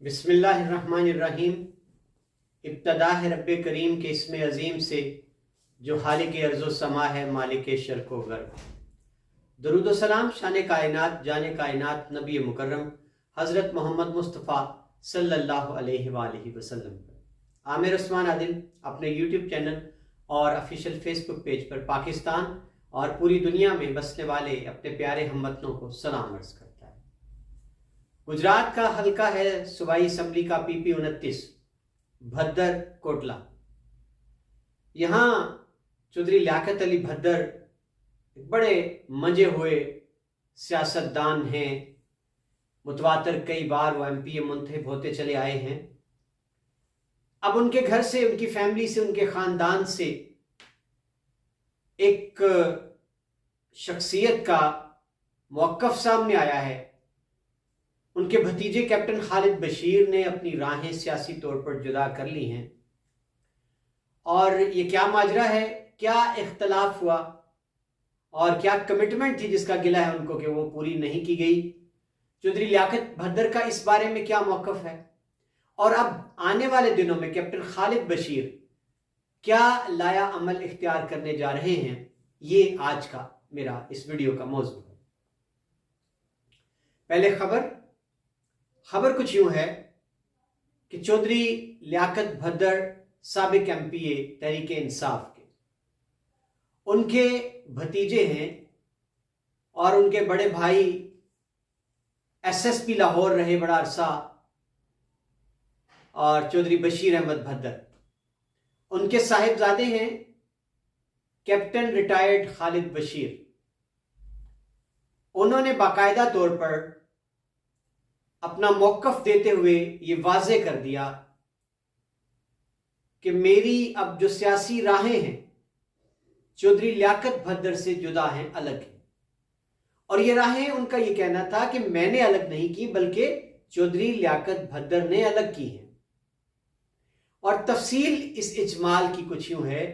बिस्मिल्लाहिर्रहमानिर्रहीम। इब्तदा है रब्बे करीम के इसमें अजीम से जो हालिक अर्ज़ो समा है, मालिक शर्को गर्ब। दरूद व सलाम शान कायनात जाने कायनात नबी मुकर्रम हज़रत मोहम्मद मुस्तफ़ा सल्लल्लाहु अलैहि वसल्लम पर। आमिर उस्मान आदिल अपने यूट्यूब चैनल और ऑफिशियल फेसबुक पेज पर पाकिस्तान और पूरी दुनिया में बसने वाले अपने प्यारे हमवतनों को सलाम अर्ज़ करता है। गुजरात का हल्का है सूबाई असम्बली का PP 29 भद्दर कोटला। यहाँ चौधरी लियाकत अली भद्दर बड़े मंजे हुए सियासतदान हैं। मुतवातर कई बार वो MPA मुंतखब होते चले आए हैं। अब उनके घर से, उनकी फैमिली से, उनके ख़ानदान से एक शख्सियत का मौक़िफ़ सामने आया है। उनके भतीजे कैप्टन खालिद बशीर ने अपनी राहें सियासी तौर पर जुदा कर ली हैं। और ये क्या माजरा है, क्या इख्तलाफ हुआ और क्या कमिटमेंट थी जिसका गिला है उनको कि वो पूरी नहीं की गई। चौधरी लियाकत भद्दर का इस बारे में क्या मौक़िफ़ है और अब आने वाले दिनों में कैप्टन खालिद बशीर क्या लाया अमल इख्तियार करने जा रहे हैं, ये आज का मेरा इस वीडियो का मौजू है। पहले खबर कुछ यूं है कि चौधरी लियाकत भद्दर साबिक MPA तहरीक इंसाफ के, उनके भतीजे हैं और उनके बड़े भाई SSP लाहौर रहे बड़ा अरसा, और चौधरी बशीर अहमद भद्दर उनके साहिबजादे हैं कैप्टन रिटायर्ड खालिद बशीर। उन्होंने बाकायदा तौर पर अपना मौक़िफ़ देते हुए ये वाज़े कर दिया कि मेरी अब जो सियासी राहें हैं चौधरी लियाकत भद्दर से जुदा हैं, अलग हैं। और ये राहें, उनका ये कहना था कि मैंने अलग नहीं की बल्कि चौधरी लियाकत भद्दर ने अलग की हैं। और तफसील इस इजमाल की कुछ यूं है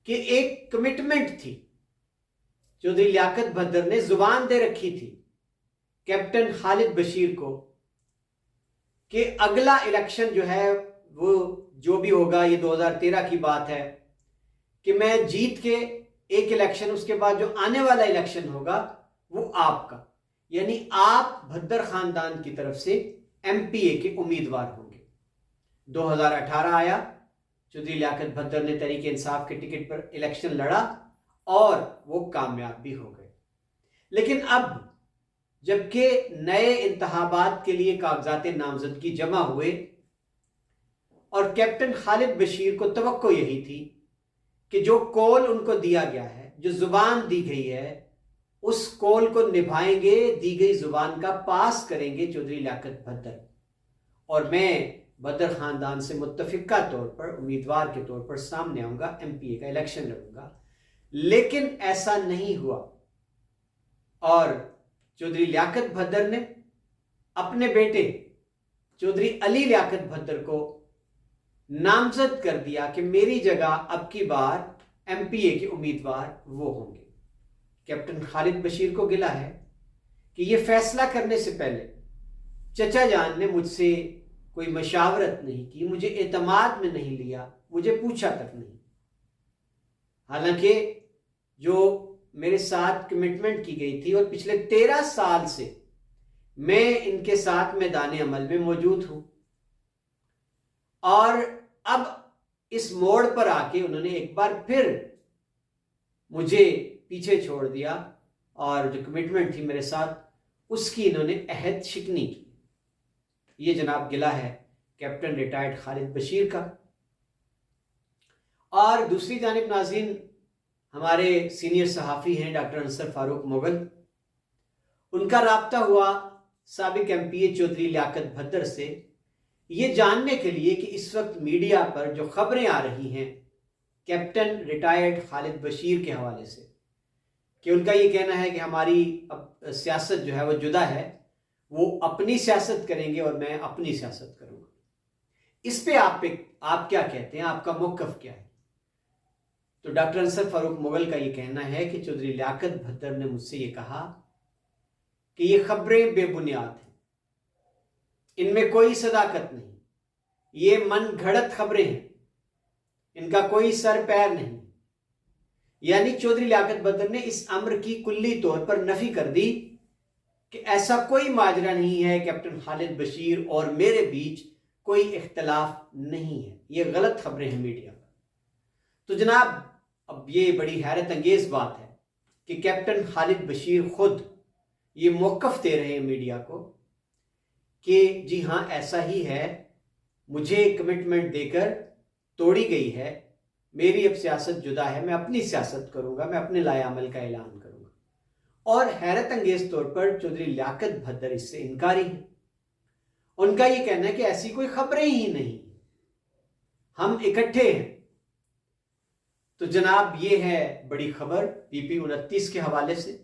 कि एक कमिटमेंट थी, चौधरी लियाकत भद्दर ने जुबान दे रखी थी कैप्टन खालिद बशीर को कि अगला इलेक्शन जो है वो जो भी होगा, ये 2013 की बात है, कि मैं जीत के एक इलेक्शन, उसके बाद जो आने वाला इलेक्शन होगा वो आपका, यानी आप भद्दर खानदान की तरफ से MPA के उम्मीदवार होंगे। 2018 आया, चौधरी लियाकत भद्दर ने तहरीक इंसाफ के टिकट पर इलेक्शन लड़ा और वो कामयाब भी हो गए। लेकिन अब जबकि नए इंतखाबात के लिए कागजात नामजदगी जमा हुए और कैप्टन खालिद बशीर को तवक्को यही थी कि जो कौल उनको दिया गया है, जो जुबान दी गई है, उस कौल को निभाएंगे, दी गई जुबान का पास करेंगे चौधरी लियाकत भद्दर, और मैं भद्दर खानदान से मुत्तफिका तौर पर उम्मीदवार के तौर पर सामने आऊंगा, MPA का इलेक्शन लड़ूंगा। लेकिन ऐसा नहीं हुआ और चौधरी लियाकत भद्दर ने अपने बेटे चौधरी अली लियाकत भद्दर को नामजद कर दिया कि मेरी जगह अब की बार MPA के उम्मीदवार वो होंगे। कैप्टन खालिद बशीर को गिला है कि ये फैसला करने से पहले चचा जान ने मुझसे कोई मशावरत नहीं की, मुझे एतमाद में नहीं लिया, मुझे पूछा तक नहीं। हालांकि जो मेरे साथ कमिटमेंट की गई थी और पिछले 13 साल से मैं इनके साथ मैदान अमल में मौजूद हूं, और अब इस मोड़ पर आके उन्होंने एक बार फिर मुझे पीछे छोड़ दिया और जो कमिटमेंट थी मेरे साथ उसकी इन्होंने अहद शिकनी की। ये जनाब गिला है कैप्टन रिटायर्ड खालिद बशीर का। और दूसरी जानिब नाज़रीन, हमारे सीनियर सहाफ़ी हैं डॉक्टर अंसर फारूक मुगल, उनका राब्ता हुआ साबिक MPA चौधरी लियाकत भद्दर से ये जानने के लिए कि इस वक्त मीडिया पर जो खबरें आ रही हैं कैप्टन रिटायर्ड खालिद बशीर के हवाले से, कि उनका ये कहना है कि हमारी अब सियासत जो है वो जुदा है, वो अपनी सियासत करेंगे और मैं अपनी सियासत करूँगा। इस पे आप क्या कहते हैं, आपका मौक़िफ़ क्या है? तो डॉक्टर अंसर फारूक मुगल का ये कहना है कि चौधरी लियाकत भद्दर ने मुझसे ये कहा कि ये खबरें बेबुनियाद हैं, इनमें कोई सदाकत नहीं, ये मन घड़त खबरें हैं, इनका कोई सर पैर नहीं। यानी चौधरी लियाकत बदर ने इस अम्र की कुल्ली तौर पर नफी कर दी कि ऐसा कोई माजरा नहीं है, कैप्टन खालिद बशीर और मेरे बीच कोई इख्तलाफ नहीं है, ये गलत खबरें हैं मीडिया पर। तो जनाब, अब ये बड़ी हैरत अंगेज बात है कि कैप्टन खालिद बशीर खुद ये मौक़िफ़ दे रहे हैं मीडिया को कि जी हाँ ऐसा ही है, मुझे कमिटमेंट देकर तोड़ी गई है, मेरी अब सियासत जुदा है, मैं अपनी सियासत करूंगा, मैं अपने लाएअमल का ऐलान करूंगा। और हैरत अंगेज तौर पर चौधरी लियाकत भद्दर इससे इनकारी है। उनका ये कहना है कि ऐसी कोई खबरें ही नहीं, हम इकट्ठे हैं। तो जनाब, ये है बड़ी खबर पीपी 29 के हवाले से।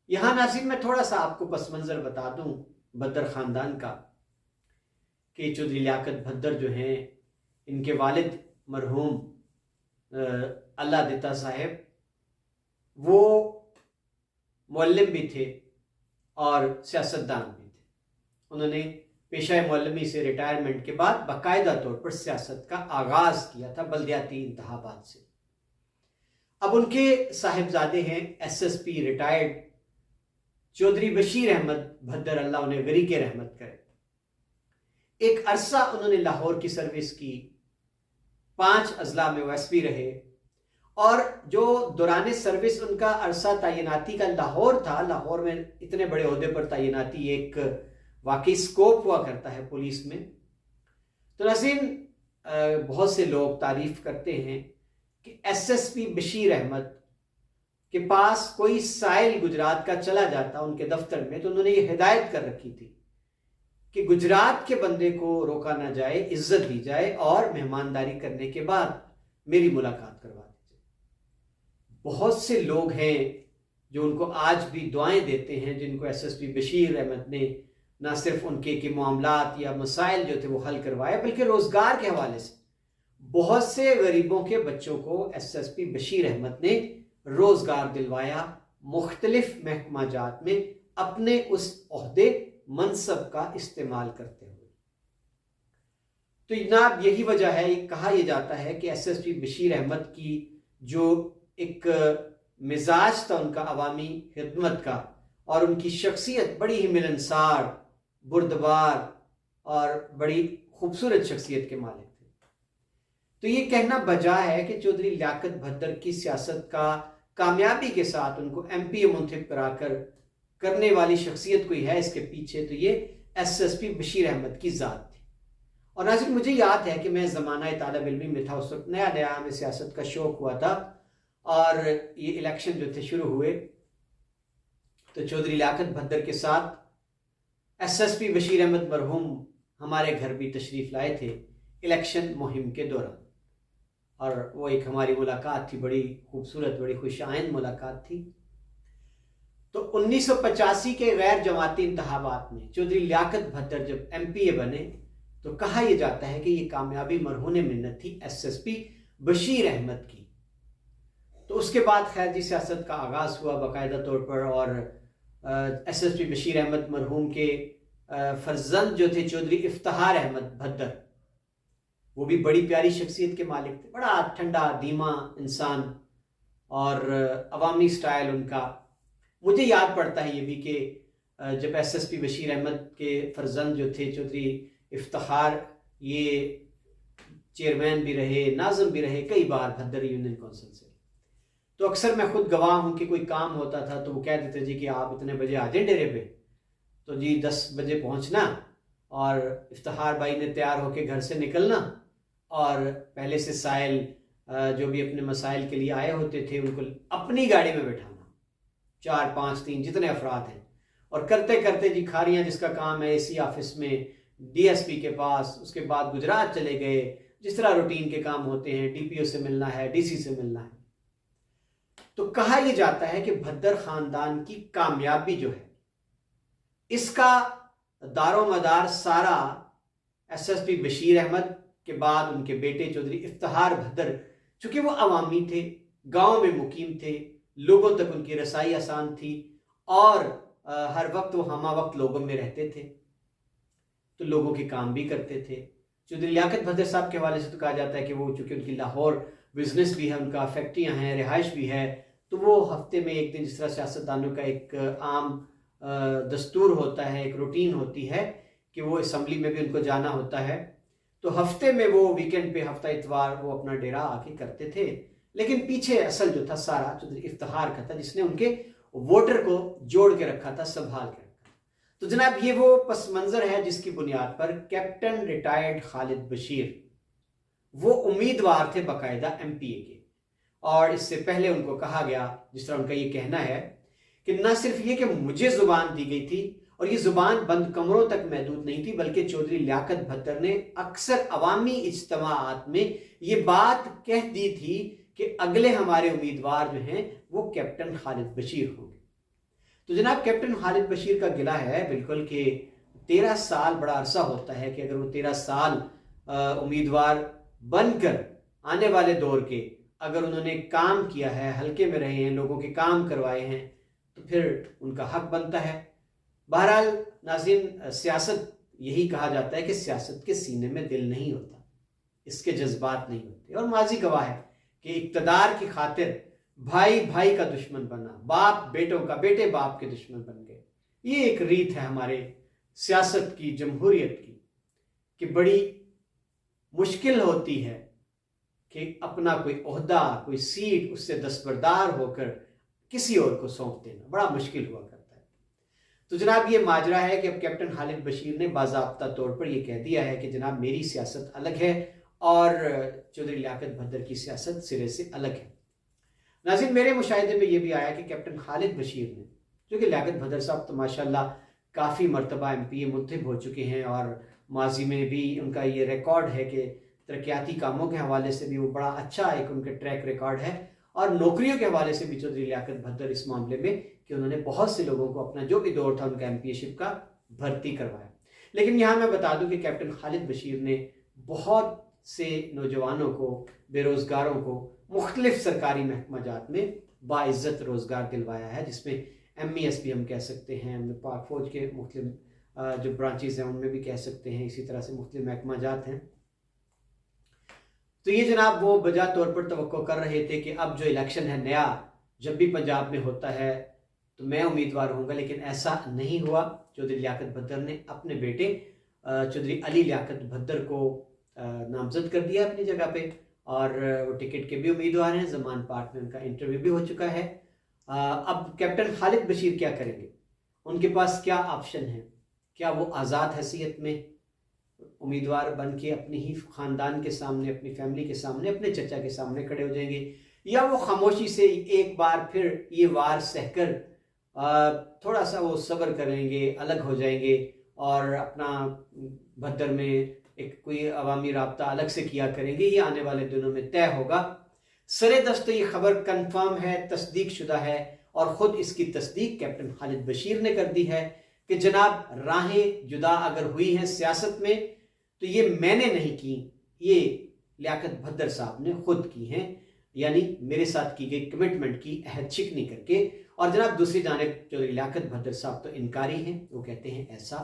यहां नासिर मैं थोड़ा सा आपको पस मंजर बता दूं भद्दर खानदान का कि चौधरी लियाकत भद्दर जो हैं, इनके वालिद मरहूम अल्लाह दिता साहब, वो मुअल्लिम भी थे और सियासतदान भी थे। उन्होंने पेशा मुअल्लिमी से रिटायरमेंट के बाद बाकायदा तौर पर सियासत का आगाज किया था बल्दियाती इंतखाबात से। अब उनके साहिबजादे हैं SSP रिटायर्ड चौधरी बशीर अहमद भद्दर, अल्लाह उन्हें गरीक रहमत करे। एक अरसा उन्होंने लाहौर की सर्विस की, 5 अजला में वो SP रहे, और जो दौरान सर्विस उनका अरसा तैनाती का लाहौर था, लाहौर में इतने बड़े ओहदे पर तैनाती एक वाकई स्कोप हुआ करता है पुलिस में। तो नाज़रीन, बहुत से लोग तारीफ करते हैं कि SSP बशीर अहमद के पास कोई साइल गुजरात का चला जाता उनके दफ्तर में, तो उन्होंने ये हिदायत कर रखी थी कि गुजरात के बंदे को रोका ना जाए, इज्जत दी जाए और मेहमानदारी करने के बाद मेरी मुलाकात करवा दीजिए। बहुत से लोग हैं जो उनको आज भी दुआएं देते हैं, जिनको SSP बशीर अहमद ने ना सिर्फ उनके के मामलात या मसाइल जो थे वो हल करवाए, बल्कि रोजगार के हवाले से बहुत से गरीबों के बच्चों को SSP बशीर अहमद ने रोजगार दिलवाया, मुख्तलिफ महकमा जात में अपने उस ओहदे मनसब का इस्तेमाल करते हुए। तो जनाब, यही वजह है, कहा यह जाता है कि SSP बशीर अहमद की जो एक मिजाज था उनका अवामी खिदमत का, और उनकी शख्सियत बड़ी ही मिलनसार, बुर्दबार और बड़ी खूबसूरत शख्सियत के मालिक थे। तो ये कहना बजा है कि चौधरी लियाकत भद्दर की सियासत का कामयाबी के साथ उनको MP मुंतखब कराकर करने वाली शख्सियत कोई है इसके पीछे, तो ये SSP बशीर अहमद की ज़ात थी। और नाज़रीन, मुझे याद है कि मैं ज़माना तालिब इल्मी में था, उस वक्त नया नया हमें सियासत का शौक़ हुआ था, और ये इलेक्शन जो थे शुरू हुए, तो चौधरी लियाकत भद्दर के साथ SSP बशीर अहमद मरहूम हमारे घर भी तशरीफ़ लाए थे इलेक्शन मुहिम के दौरान, और वो एक हमारी मुलाकात थी, बड़ी खूबसूरत, बड़ी खुशाइंद मुलाकात थी। तो 1985 के गैर जमाती इंतखाबात में चौधरी लियाकत भद्दर जब MPA बने, तो कहा यह जाता है कि ये कामयाबी मरहून मिन्नत थी SSP बशीर अहमद की। तो उसके बाद खैर जी सियासत का आगाज़ हुआ बाकायदा तौर पर, और SSP बशीर अहमद मरहूम के फर्जंद जो थे चौधरी इफ्तिखार अहमद भद्दर, वो भी बड़ी प्यारी शख्सियत के मालिक थे, बड़ा ठंडा धीमा इंसान और अवामी स्टाइल उनका। मुझे याद पड़ता है ये भी कि जब SSP बशीर अहमद के फर्जंद जो थे चौधरी इफ्तिखार, ये चेयरमैन भी रहे, नाज़िम भी रहे कई बार भद्दर यूनियन कौंसिल से। तो अक्सर मैं खुद गवाह हूँ कि कोई काम होता था तो वो कह देते जी कि आप इतने बजे आ जाए डेरे पे, तो जी 10 बजे पहुँचना, और इफ्तिखार भाई ने तैयार होकर घर से निकलना, और पहले से साइल जो भी अपने मसाइल के लिए आए होते थे उनको अपनी गाड़ी में बैठाना, 4, 5, 3 जितने अफराद हैं, और करते करते जी खारियाँ जिसका काम है AC ऑफिस में, DSP के पास, उसके बाद गुजरात चले गए, जिस तरह रूटीन के काम होते हैं, DPO से मिलना है, DC से मिलना है। तो कहा यह जाता है कि भद्दर खानदान की कामयाबी जो है, इसका दारोमदार सारा SSP बशीर अहमद के बाद उनके बेटे चौधरी इफ्तिखार भद्दर, चूंकि वो अवामी थे, गांव में मुकीम थे, लोगों तक उनकी रसाई आसान थी, और हर वक्त वो हमा वक्त लोगों में रहते थे। तो लोगों के काम भी करते थे। चौधरी लियाकत भद्दर साहब के हवाले से तो कहा जाता है कि वो चूँकि उनकी लाहौर बिजनेस भी है, उनका फैक्ट्रियाँ हैं, रिहाइश भी है, तो वो हफ्ते में एक दिन, जिस तरह सियासतदानों का एक आम दस्तूर होता है, एक रूटीन होती है कि वो असम्बली में भी उनको जाना होता है, तो हफ्ते में वो वीकेंड पे हफ्ता इतवार वो अपना डेरा आके करते थे। लेकिन पीछे असल जो था सारा चौधरी इफ्तिखार का था, जिसने उनके वोटर को जोड़ के रखा था, संभाल के रखा। तो जनाब ये वो पस मंजर है जिसकी बुनियाद पर कैप्टन रिटायर्ड खालिद बशीर वो उम्मीदवार थे बाकायदा MPA के, और इससे पहले उनको कहा गया, जिस तरह उनका ये कहना है कि न सिर्फ ये कि मुझे जुबान दी गई थी, और ये जुबान बंद कमरों तक महदूद नहीं थी, बल्कि चौधरी लियाकत भद्दर ने अक्सर अवामी इज्तिमाआत में ये बात कह दी थी कि अगले हमारे उम्मीदवार जो हैं वो कैप्टन खालिद बशीर होंगे। तो जनाब कैप्टन खालिद बशीर का गिला है बिल्कुल कि 13 साल बड़ा अरसा होता है कि अगर वो 13 साल उम्मीदवार बनकर आने वाले दौर के अगर उन्होंने काम किया है, हल्के में रहे हैं, लोगों के काम करवाए हैं, तो फिर उनका हक बनता है। बहरहाल नाज़रीन, सियासत यही कहा जाता है कि सियासत के सीने में दिल नहीं होता, इसके जज्बात नहीं होते, और माजी गवाह है कि इक़्तिदार की खातिर भाई भाई का दुश्मन बना, बाप बेटों का, बेटे बाप के दुश्मन बन गए। ये एक रीत है हमारे सियासत की, जमहूरियत की, कि बड़ी मुश्किल होती है कि अपना कोई ओहदा, कोई सीट, उससे दस्तबरदार होकर किसी और को सौंप देना बड़ा मुश्किल हुआ करता है। तो जनाब ये माजरा है कि अब कैप्टन खालिद बशीर ने बाज़ाब्ता तौर पर यह कह दिया है कि जनाब मेरी सियासत अलग है और चौधरी लियाकत भद्दर की सियासत सिरे से अलग है। नाज़रीन, मेरे मुशाहिदे में यह भी आया कि कैप्टन खालिद बशीर ने, जो कि लियाकत भद्दर साहब तो माशाल्लाह काफ़ी मरतबा MPA मुंतखब हो चुके हैं, और माजी में भी उनका ये रिकॉर्ड है कि तरक्याती कामों के हवाले से भी वो बड़ा अच्छा एक उनका ट्रैक रिकॉर्ड है, और नौकरियों के हवाले से भी चौधरी लियाकत भद्दर इस मामले में कि उन्होंने बहुत से लोगों को अपना जो भी दौर था उनका MPA का भर्ती करवाया। लेकिन यहाँ मैं बता दूं कि कैप्टन खालिद बशीर ने बहुत से नौजवानों को, बेरोज़गारों को मुख्तलिफ सरकारी महकमाजात में बाइज़्ज़त रोज़गार दिलवाया है, जिसमें MES भी हम कह सकते हैं, पाक फौज के मुख्तलिफ जो ब्रांचेज़ हैं उनमें भी कह सकते हैं, इसी तरह से मुख्तलिफ महकमाजात हैं। तो ये जनाब वो बजा तौर पर तवक्को कर रहे थे कि अब जो इलेक्शन है नया, जब भी पंजाब में होता है तो मैं उम्मीदवार होऊंगा, लेकिन ऐसा नहीं हुआ। चौधरी लियाकत भद्दर ने अपने बेटे चौधरी अली लियाकत भद्दर को नामजद कर दिया अपनी जगह पे, और वो टिकट के भी उम्मीदवार हैं। ज़मान पार्क में उनका इंटरव्यू भी हो चुका है। अब कैप्टन खालिद बशीर क्या करेंगे, उनके पास क्या ऑप्शन है? क्या वो आज़ाद हैसियत में उम्मीदवार बन के अपनी ही ख़ानदान के सामने, अपनी फैमिली के सामने, अपने चचा के सामने खड़े हो जाएंगे, या वो खामोशी से एक बार फिर ये वार सहकर थोड़ा सा वो सब्र करेंगे, अलग हो जाएंगे और अपना भद्दर में एक कोई अवामी राब्ता अलग से किया करेंगे? ये आने वाले दिनों में तय होगा। सरे दस्त ये खबर कंफर्म है, तस्दीक शुदा है, और ख़ुद इसकी तस्दीक कैप्टन खालिद बशीर ने कर दी है कि जनाब राहें जुदा अगर हुई हैं सियासत में तो ये मैंने नहीं की, ये लियाकत भद्दर साहब ने खुद की हैं, यानी मेरे साथ की गई कमिटमेंट की अहद शिकनी करके। और जनाब दूसरी जानिब चौधरी लियाकत भद्दर साहब तो इनकारी हैं, वो कहते हैं ऐसा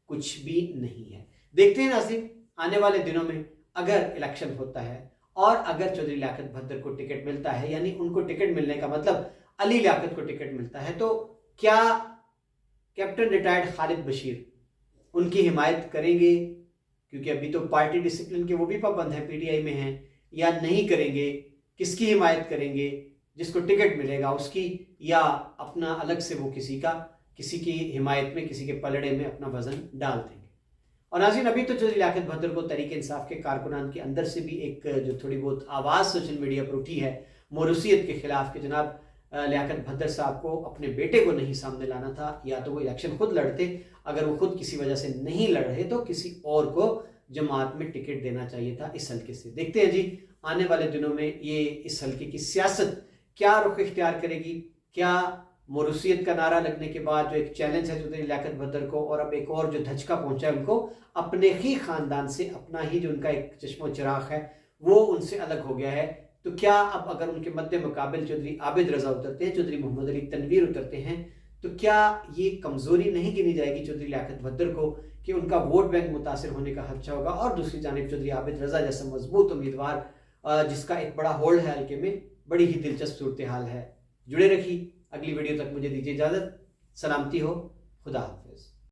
कुछ भी नहीं है। देखते हैं नाज़रीन, आने वाले दिनों में अगर इलेक्शन होता है और अगर चौधरी लियाकत भद्दर को टिकट मिलता है, यानी उनको टिकट मिलने का मतलब अली लियाकत को टिकट मिलता है, तो क्या कैप्टन रिटायर्ड खालिद बशीर उनकी हिमायत करेंगे? क्योंकि अभी तो पार्टी डिसिप्लिन के वो भी पाबंद है, PTI में हैं, या नहीं करेंगे? किसकी हिमायत करेंगे? जिसको टिकट मिलेगा उसकी, या अपना अलग से वो किसी की हिमायत में, किसी के पलड़े में अपना वजन डाल देंगे? और नाज़रीन, अभी तो चौधरी लियाकत भद्दर को तहरीक इंसाफ के कारकुनान के अंदर से भी एक जो थोड़ी बहुत आवाज़ सोशल मीडिया पर उठी है मोरूसियत के खिलाफ कि जनाब लियाकत भद्दर साहब को अपने बेटे को नहीं सामने लाना था, या तो वो इलेक्शन खुद लड़ते, अगर वो खुद किसी वजह से नहीं लड़ रहे तो किसी और को जमात में टिकट देना चाहिए था इस हल्के से। देखते हैं जी आने वाले दिनों में ये इस हल्के की सियासत क्या रुख इख्तियार करेगी। क्या मोरूसियत का नारा लगने के बाद जो एक चैलेंज है चौधरी लियाकत भद्दर को, और अब एक और जो धचका पहुंचा है उनको अपने ही खानदान से, अपना ही जो उनका एक चश्मो चिराग है वो उनसे अलग हो गया है, तो क्या अब अगर उनके मद्दे मुकाबिल चौधरी आबिद रजा उतरते हैं, चौधरी मोहम्मद अली तनवीर उतरते हैं, तो क्या ये कमजोरी नहीं गिनी जाएगी चौधरी लियाकत भद्दर को कि उनका वोट बैंक मुतासिर होने का खदशा होगा? और दूसरी जानिब चौधरी आबिद रजा जैसा मजबूत उम्मीदवार जिसका एक बड़ा होल्ड है हल्के में, बड़ी ही दिलचस्प सूरत हाल है। जुड़े रखिए, अगली वीडियो तक मुझे दीजिए इजाजत। सलामती हो, खुदा हाफिज।